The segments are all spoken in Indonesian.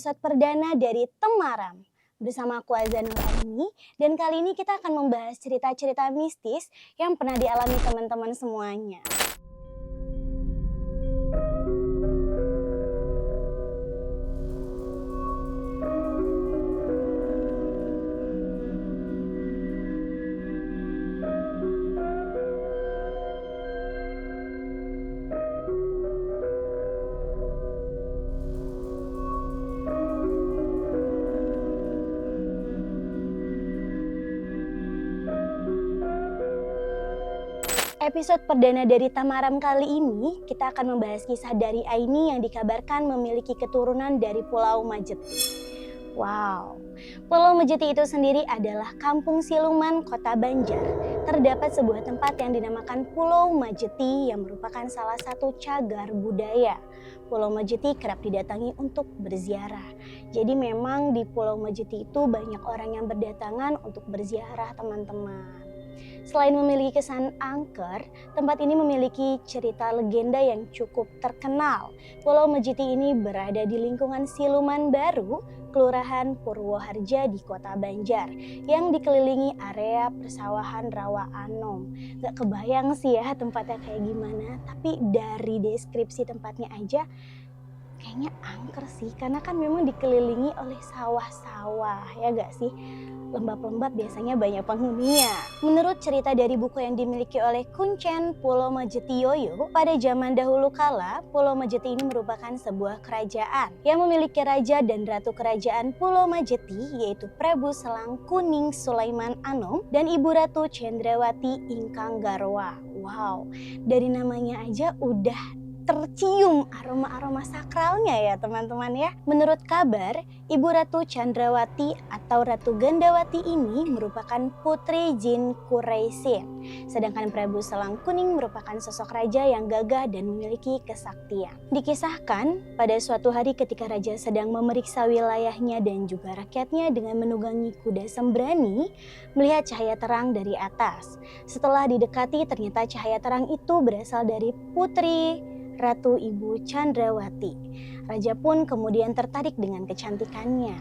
episode perdana dari Temaram. Bersama aku Azanul Aini, dan kali ini kita akan membahas cerita-cerita mistis yang pernah dialami teman-teman semuanya. Episode perdana dari Temaram kali ini, kita akan membahas kisah dari Aini yang dikabarkan memiliki keturunan dari Pulau Majeti. Wow, Pulau Majeti itu sendiri adalah kampung siluman Kota Banjar. Terdapat sebuah tempat yang dinamakan Pulau Majeti yang merupakan salah satu cagar budaya. Pulau Majeti kerap didatangi untuk berziarah. Jadi memang di Pulau Majeti itu banyak orang yang berdatangan untuk berziarah, teman-teman. Selain memiliki kesan angker, tempat ini memiliki cerita legenda yang cukup terkenal. Pulau Majeti ini berada di lingkungan Siluman Baru, Kelurahan Purwoharja di Kota Banjar, yang dikelilingi area persawahan Rawa Anom. Gak kebayang sih ya tempatnya kayak gimana, tapi dari deskripsi tempatnya aja kayaknya angker sih, karena kan memang dikelilingi oleh sawah-sawah, ya gak sih? Lembab-lembab biasanya banyak penghuninya. Menurut cerita dari buku yang dimiliki oleh Kuncen Pulau Majeti Yoyo, pada zaman dahulu kala, Pulau Majeti ini merupakan sebuah kerajaan yang memiliki raja dan ratu kerajaan Pulau Majeti, yaitu Prabu Selang Kuning Sulaiman Anom dan Ibu Ratu Cendrawati Ingkang Garwa. Wow, dari namanya aja udah tercium aroma-aroma sakralnya ya teman-teman ya. Menurut kabar, Ibu Ratu Cendrawati atau Ratu Gandawati ini merupakan putri Jin Kureisin. Sedangkan Prabu Selang Kuning merupakan sosok raja yang gagah dan memiliki kesaktian. Dikisahkan pada suatu hari ketika raja sedang memeriksa wilayahnya dan juga rakyatnya dengan menunggangi kuda sembrani, melihat cahaya terang dari atas. Setelah didekati, ternyata cahaya terang itu berasal dari putri Ratu Ibu Cendrawati. Raja pun kemudian tertarik dengan kecantikannya.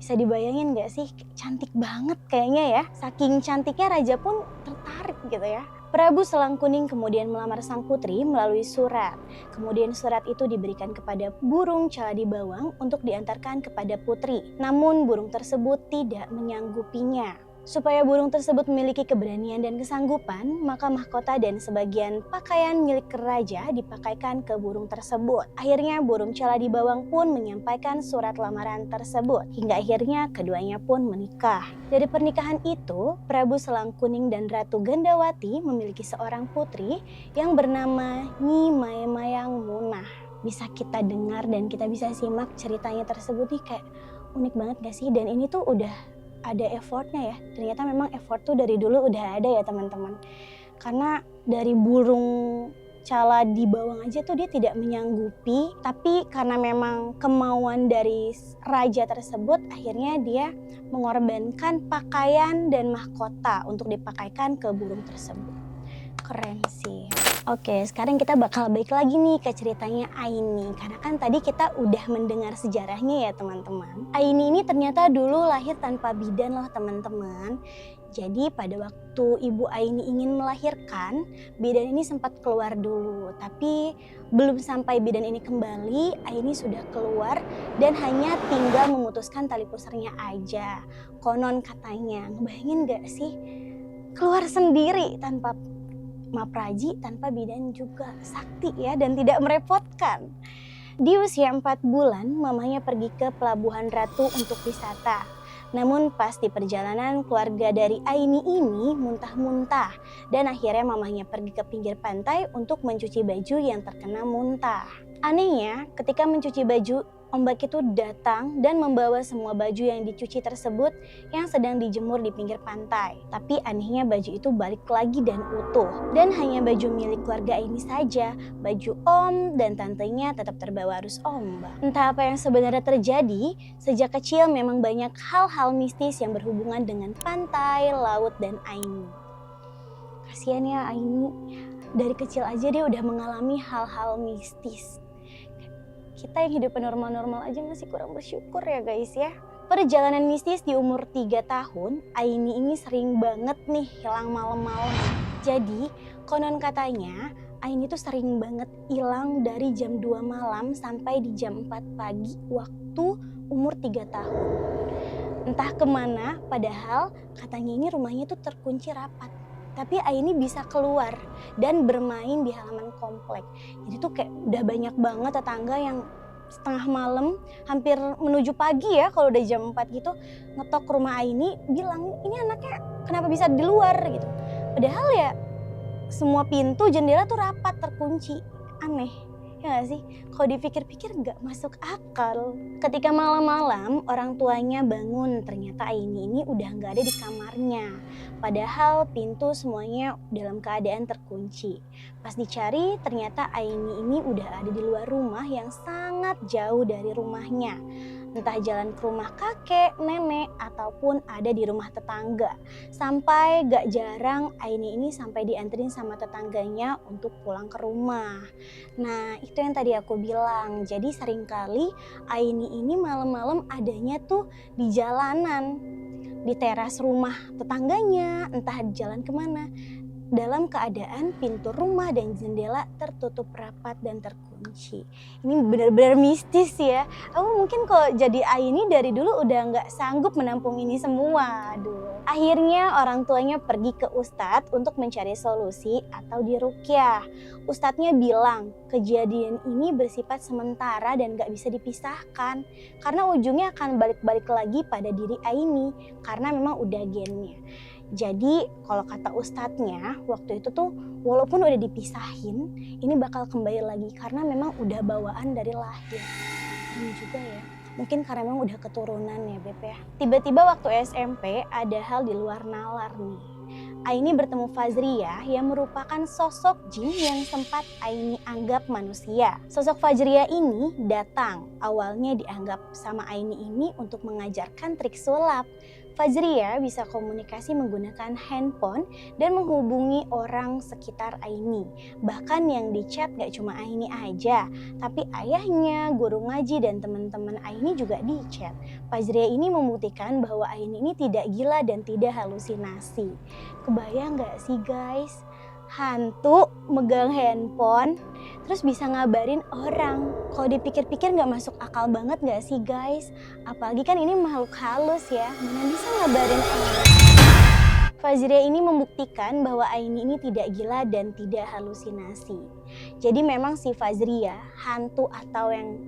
Bisa dibayangin gak sih? Cantik banget kayaknya ya. Saking cantiknya raja pun tertarik gitu ya. Prabu Selang Kuning kemudian melamar sang putri melalui surat. Kemudian surat itu diberikan kepada burung caladi bawang untuk diantarkan kepada putri. Namun burung tersebut tidak menyanggupinya. Supaya burung tersebut memiliki keberanian dan kesanggupan, maka mahkota dan sebagian pakaian milik raja dipakaikan ke burung tersebut. Akhirnya burung caladi bawang pun menyampaikan surat lamaran tersebut. Hingga akhirnya keduanya pun menikah. Dari pernikahan itu, Prabu Selang Kuning dan Ratu Gandawati memiliki seorang putri yang bernama Nyi Mayang Munah. Bisa kita dengar dan kita bisa simak ceritanya tersebut nih, kayak unik banget gak sih? Dan ini tuh udah ada effortnya ya. Ternyata memang effort tuh dari dulu udah ada ya teman-teman. Karena dari burung caladi bawang aja tuh dia tidak menyanggupi, tapi karena memang kemauan dari raja tersebut, akhirnya dia mengorbankan pakaian dan mahkota untuk dipakaikan ke burung tersebut. Keren sih. Oke, sekarang kita bakal balik lagi nih ke ceritanya Aini. Karena kan tadi kita udah mendengar sejarahnya ya teman-teman. Aini ini ternyata dulu lahir tanpa bidan loh teman-teman. Jadi pada waktu Ibu Aini ingin melahirkan, bidan ini sempat keluar dulu. Tapi belum sampai bidan ini kembali, Aini sudah keluar dan hanya tinggal memutuskan tali pusarnya aja. Konon katanya, ngebayangin gak sih? Keluar sendiri tanpa mapraji, tanpa bidan juga, sakti ya, dan tidak merepotkan. Di usia 4 bulan, mamanya pergi ke Pelabuhan Ratu untuk wisata. Namun pas di perjalanan, keluarga dari Aini ini muntah-muntah. Dan akhirnya mamanya pergi ke pinggir pantai untuk mencuci baju yang terkena muntah. Anehnya, ketika mencuci baju, ombak itu datang dan membawa semua baju yang dicuci tersebut yang sedang dijemur di pinggir pantai. Tapi anehnya baju itu balik lagi dan utuh. Dan hanya baju milik keluarga ini saja, baju om dan tantenya tetap terbawa arus ombak. Entah apa yang sebenarnya terjadi, sejak kecil memang banyak hal-hal mistis yang berhubungan dengan pantai, laut, dan Aini. Kasian ya Aini, dari kecil aja dia udah mengalami hal-hal mistis. Kita yang hidup normal-normal aja masih kurang bersyukur ya guys ya. Perjalanan mistis di umur 3 tahun, Aini ini sering banget nih hilang malam-malam. Jadi konon katanya Aini tuh sering banget hilang dari jam 2 malam sampai di jam 4 pagi waktu umur 3 tahun. Entah kemana, padahal katanya ini rumahnya tuh terkunci rapat. Tapi Aini bisa keluar dan bermain di halaman komplek. Jadi tuh kayak udah banyak banget tetangga yang setengah malam, hampir menuju pagi ya kalau udah jam 4 gitu, ngetok rumah Aini bilang ini anaknya kenapa bisa di luar gitu. Padahal ya semua pintu jendela tuh rapat terkunci. Aneh ya gak sih? Kalau dipikir-pikir gak masuk akal. Ketika malam-malam orang tuanya bangun, ternyata Aini ini udah gak ada di kamarnya. Padahal pintu semuanya dalam keadaan terkunci. Pas dicari ternyata Aini ini udah ada di luar rumah yang sangat jauh dari rumahnya. Entah jalan ke rumah kakek, nenek, ataupun ada di rumah tetangga. Sampai gak jarang Aini ini sampai dianterin sama tetangganya untuk pulang ke rumah. Nah itu yang tadi aku bilang, jadi seringkali Aini ini malam-malam adanya tuh di jalanan, di teras rumah tetangganya, entah jalan kemana. Dalam keadaan pintu rumah dan jendela tertutup rapat dan terkunci. Ini benar-benar mistis ya. Aku mungkin kalau jadi Aini dari dulu udah nggak sanggup menampung ini semua. Aduh. Akhirnya orang tuanya pergi ke ustadz untuk mencari solusi atau diruqyah. Ustadznya bilang kejadian ini bersifat sementara dan nggak bisa dipisahkan. Karena ujungnya akan balik-balik lagi pada diri Aini. Karena memang udah gennya. Jadi kalau kata ustadznya waktu itu tuh walaupun udah dipisahin ini bakal kembali lagi karena memang udah bawaan dari lahir. Ini juga ya, mungkin karena memang udah keturunan ya Beb ya. Tiba-tiba waktu SMP ada hal di luar nalar nih. Aini bertemu Fajriah yang merupakan sosok jin yang sempat Aini anggap manusia. Sosok Fajriah ini datang, awalnya dianggap sama Aini ini untuk mengajarkan trik sulap. Fajriah bisa komunikasi menggunakan handphone dan menghubungi orang sekitar Aini. Bahkan yang di chat gak cuma Aini aja, tapi ayahnya, guru ngaji dan teman-teman Aini juga di chat. Fajriah ini membuktikan bahwa Aini ini tidak gila dan tidak halusinasi. Kebayang gak sih guys? Hantu megang handphone terus bisa ngabarin orang. Kalau dipikir-pikir gak masuk akal banget gak sih guys? Apalagi kan ini makhluk halus ya, mana bisa ngabarin orang. Fajriah ini membuktikan bahwa Aini ini tidak gila dan tidak halusinasi. Jadi memang si Fajriah, hantu atau yang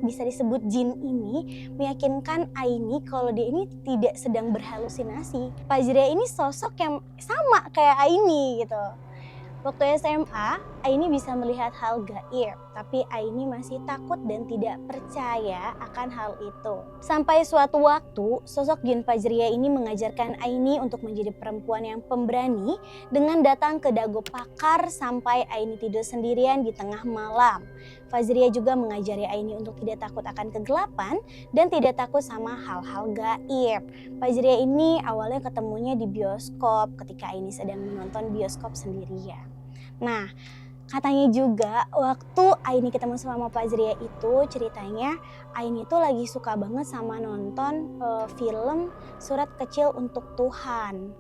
bisa disebut jin ini meyakinkan Aini kalau dia ini tidak sedang berhalusinasi. Fajriah ini sosok yang sama kayak Aini gitu. Waktu SMA, Aini bisa melihat hal gaib, tapi Aini masih takut dan tidak percaya akan hal itu. Sampai suatu waktu, sosok jin Fajriah ini mengajarkan Aini untuk menjadi perempuan yang pemberani dengan datang ke dago pakar sampai Aini tidur sendirian di tengah malam. Fajriah juga mengajari Aini untuk tidak takut akan kegelapan dan tidak takut sama hal-hal gaib. Fajriah ini awalnya ketemunya di bioskop ketika Aini sedang menonton bioskop sendirian. Nah, katanya juga waktu Aini ketemu sama Fajriah itu ceritanya Aini tuh lagi suka banget sama nonton film Surat Kecil Untuk Tuhan.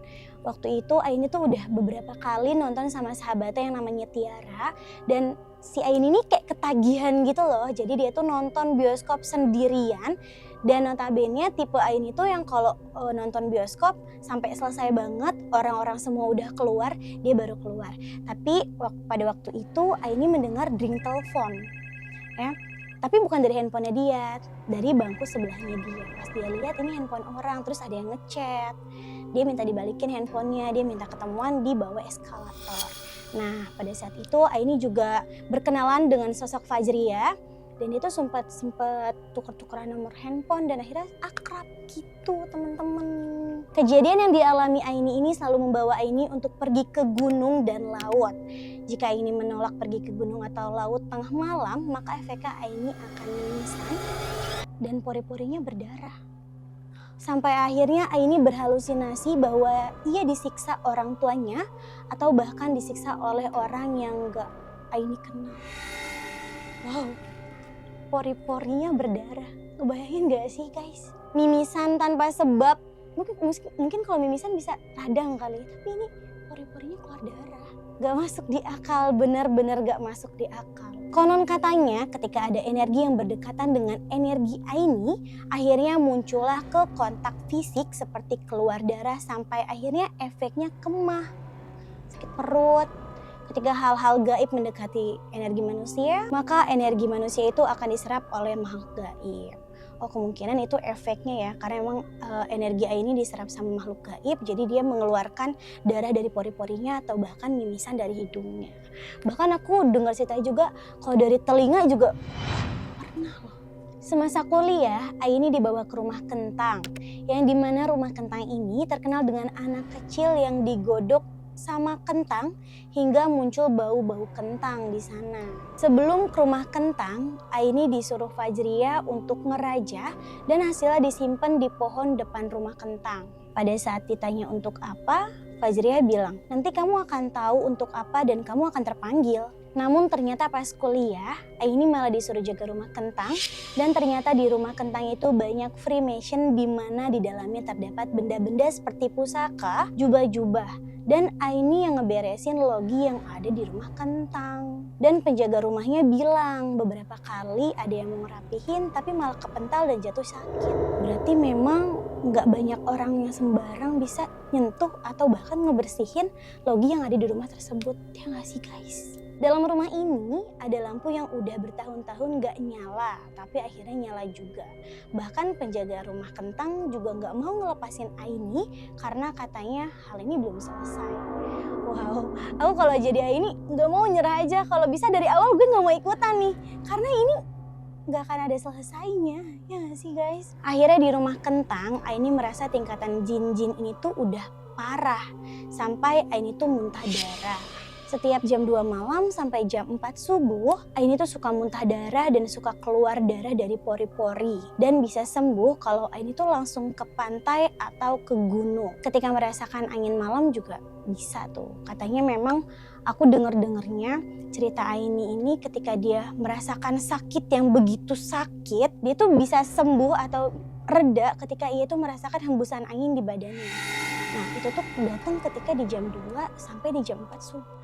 Waktu itu Aini tuh udah beberapa kali nonton sama sahabatnya yang namanya Tiara dan si Aini ini kayak ketagihan gitu loh. Jadi dia tuh nonton bioskop sendirian dan notabene tipe Aini tuh yang kalau nonton bioskop sampai selesai banget orang-orang semua udah keluar dia baru keluar. Tapi pada waktu itu Aini mendengar ring telepon ya. Tapi bukan dari handphonenya dia, dari bangku sebelahnya dia. Pas dia lihat ini handphone orang, terus ada yang ngechat. Dia minta dibalikin handphonenya, dia minta ketemuan di bawah eskalator. Nah pada saat itu Aini juga berkenalan dengan sosok Fajriah. Dan dia tuh sempat tuker-tukeran nomor handphone dan akhirnya akrab gitu teman-teman. Kejadian yang dialami Aini ini selalu membawa Aini untuk pergi ke gunung dan laut. Jika Aini menolak pergi ke gunung atau laut tengah malam, maka efeknya Aini akan mimisan dan pori-porinya berdarah. Sampai akhirnya Aini berhalusinasi bahwa ia disiksa orang tuanya atau bahkan disiksa oleh orang yang gak Aini kenal. Wow. pori-porinya berdarah. Ngebayangin gak sih guys? Mimisan tanpa sebab. Mungkin kalau mimisan bisa radang kali, tapi ini pori-porinya keluar darah. Gak masuk di akal, benar-benar gak masuk di akal. Konon katanya ketika ada energi yang berdekatan dengan energi Aini, akhirnya muncullah ke kontak fisik seperti keluar darah sampai akhirnya efeknya kemah, sakit perut. Ketika hal-hal gaib mendekati energi manusia, maka energi manusia itu akan diserap oleh makhluk gaib. Oh, kemungkinan itu efeknya ya, karena memang energi Aini diserap sama makhluk gaib, jadi dia mengeluarkan darah dari pori-porinya atau bahkan mimisan dari hidungnya. Bahkan aku dengar cerita juga kalau dari telinga juga pernah loh. Semasa kuliah, Aini dibawa ke rumah kentang, yang dimana rumah kentang ini terkenal dengan anak kecil yang digodok sama kentang hingga muncul bau-bau kentang di sana. Sebelum ke rumah kentang, Aini disuruh Fajriya untuk ngeraja dan hasilnya disimpan di pohon depan rumah kentang. Pada saat ditanya untuk apa, Fajriya bilang, nanti kamu akan tahu untuk apa dan kamu akan terpanggil. Namun ternyata pas kuliah, Aini malah disuruh jaga rumah kentang dan ternyata di rumah kentang itu banyak Freemason di mana di dalamnya terdapat benda-benda seperti pusaka, jubah-jubah. Dan Aini yang ngeberesin logi yang ada di rumah kentang. Dan penjaga rumahnya bilang beberapa kali ada yang mau ngerapihin tapi malah kepental dan jatuh sakit. Berarti memang gak banyak orang yang sembarang bisa nyentuh atau bahkan ngebersihin logi yang ada di rumah tersebut. Ya gak sih guys? Dalam rumah ini ada lampu yang udah bertahun-tahun gak nyala, tapi akhirnya nyala juga. Bahkan penjaga rumah kentang juga gak mau ngelepasin Aini karena katanya hal ini belum selesai. Wow, aku kalau jadi Aini gak mau nyerah aja. Kalau bisa dari awal gue gak mau ikutan nih, karena ini gak akan ada selesainya, ya gak sih guys? Akhirnya di rumah kentang, Aini merasa tingkatan jin-jin ini tuh udah parah. Sampai Aini tuh muntah darah. Setiap jam 2 malam sampai jam 4 subuh, Aini tuh suka muntah darah dan suka keluar darah dari pori-pori. Dan bisa sembuh kalau Aini tuh langsung ke pantai atau ke gunung. Ketika merasakan angin malam juga bisa tuh. Katanya memang aku denger-dengernya cerita Aini ini ketika dia merasakan sakit yang begitu sakit, dia tuh bisa sembuh atau reda ketika ia tuh merasakan hembusan angin di badannya. Nah itu tuh datang ketika di jam 2 sampai di jam 4 subuh.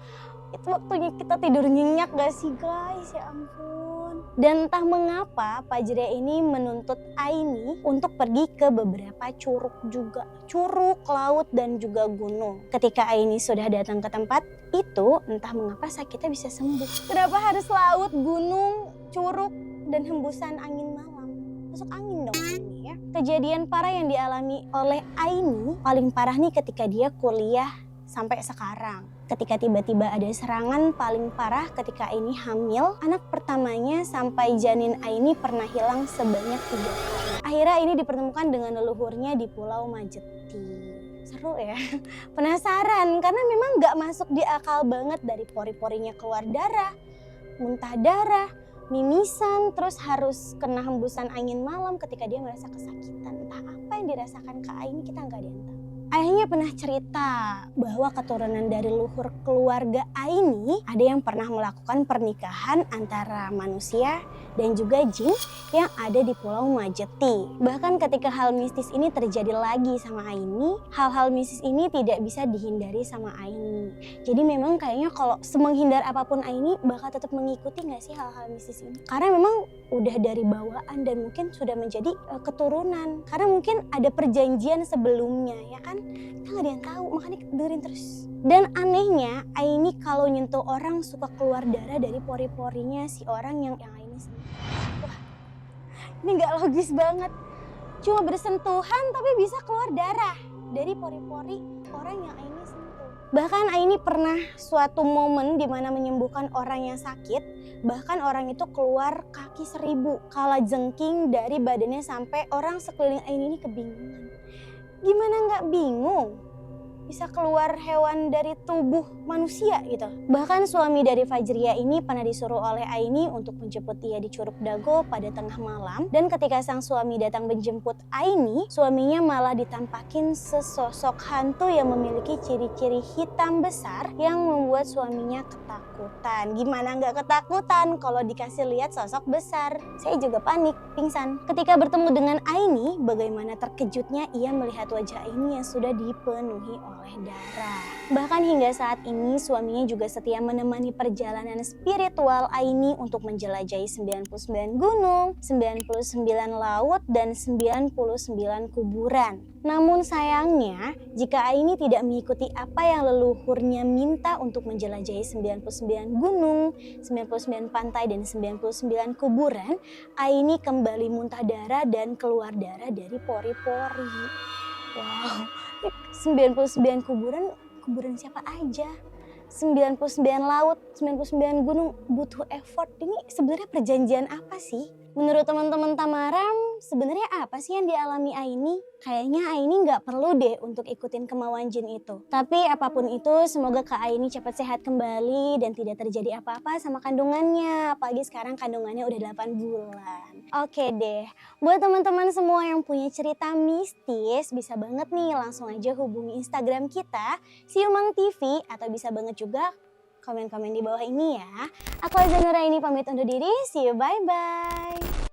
Itu waktunya kita tidur nyenyak gak sih guys, ya ampun. Dan entah mengapa Fajriya ini menuntut Aini untuk pergi ke beberapa curug juga. Curug, laut dan juga gunung. Ketika Aini sudah datang ke tempat itu, entah mengapa sakitnya bisa sembuh. Kenapa harus laut, gunung, curug dan hembusan angin malam? Masuk angin dong ini ya. Kejadian parah yang dialami oleh Aini paling parah nih ketika dia kuliah sampai sekarang. Ketika tiba-tiba ada serangan paling parah ketika Aini hamil, anak pertamanya sampai janin Aini pernah hilang sebanyak 3 kali. Akhirnya Aini dipertemukan dengan leluhurnya di Pulau Majeti. Seru ya, penasaran karena memang gak masuk di akal banget dari pori-porinya keluar darah, muntah darah, mimisan, terus harus kena hembusan angin malam ketika dia merasa kesakitan. Entah apa yang dirasakan Kak Aini, kita nggak ada yang tahu. Ayahnya pernah cerita bahwa keturunan dari leluhur keluarga Aini ada yang pernah melakukan pernikahan antara manusia dan juga jin yang ada di Pulau Majeti. Bahkan ketika hal mistis ini terjadi lagi sama Aini, hal-hal mistis ini tidak bisa dihindari sama Aini. Jadi memang kayaknya kalau semenghindar apapun Aini bakal tetap mengikuti gak sih hal-hal mistis ini? Karena memang udah dari bawaan dan mungkin sudah menjadi keturunan. Karena mungkin ada perjanjian sebelumnya ya kan? Kita gak ada yang tahu, makanya dengerin terus. Dan anehnya Aini kalau nyentuh orang suka keluar darah dari pori-porinya si orang yang Aini sentuh. Wah, ini gak logis banget. Cuma bersentuhan tapi bisa keluar darah dari pori-pori orang yang Aini sentuh. Bahkan Aini pernah suatu momen di mana menyembuhkan orang yang sakit, bahkan orang itu keluar kaki 1000 kala jengking dari badannya sampai orang sekeliling Aini ini kebingungan. Gimana nggak bingung? Bisa keluar hewan dari tubuh manusia gitu. Bahkan suami dari Fajriya ini pernah disuruh oleh Aini untuk menjemput dia di Curug Dago pada tengah malam. Dan ketika sang suami datang menjemput Aini, suaminya malah ditampakin sesosok hantu yang memiliki ciri-ciri hitam besar yang membuat suaminya ketakutan. ketakutan. Gimana nggak ketakutan kalau dikasih lihat sosok besar? Saya juga panik, pingsan. Ketika bertemu dengan Aini, bagaimana terkejutnya ia melihat wajah Aini yang sudah dipenuhi oleh darah. Bahkan hingga saat ini suaminya juga setia menemani perjalanan spiritual Aini untuk menjelajahi 99 gunung, 99 laut, dan 99 kuburan. Namun sayangnya, jika Aini tidak mengikuti apa yang leluhurnya minta untuk menjelajahi 99 gunung, 99 pantai, dan 99 kuburan, Aini kembali muntah darah dan keluar darah dari pori-pori. Wow, 99 kuburan siapa aja? 99 laut, 99 gunung, butuh effort. Ini sebenarnya perjanjian apa sih? Menurut teman-teman Tamaram, sebenarnya apa sih yang dialami Aini? Kayaknya Aini nggak perlu deh untuk ikutin kemauan jin itu. Tapi apapun itu, semoga Kak Aini cepat sehat kembali dan tidak terjadi apa-apa sama kandungannya. Apalagi sekarang kandungannya udah 8 bulan. Oke deh, buat teman-teman semua yang punya cerita mistis, bisa banget nih langsung aja hubungi Instagram kita, Siumang TV, atau bisa banget juga komen-komen di bawah ini ya. Aku Azza Nuraini pamit undur diri, see you, bye-bye.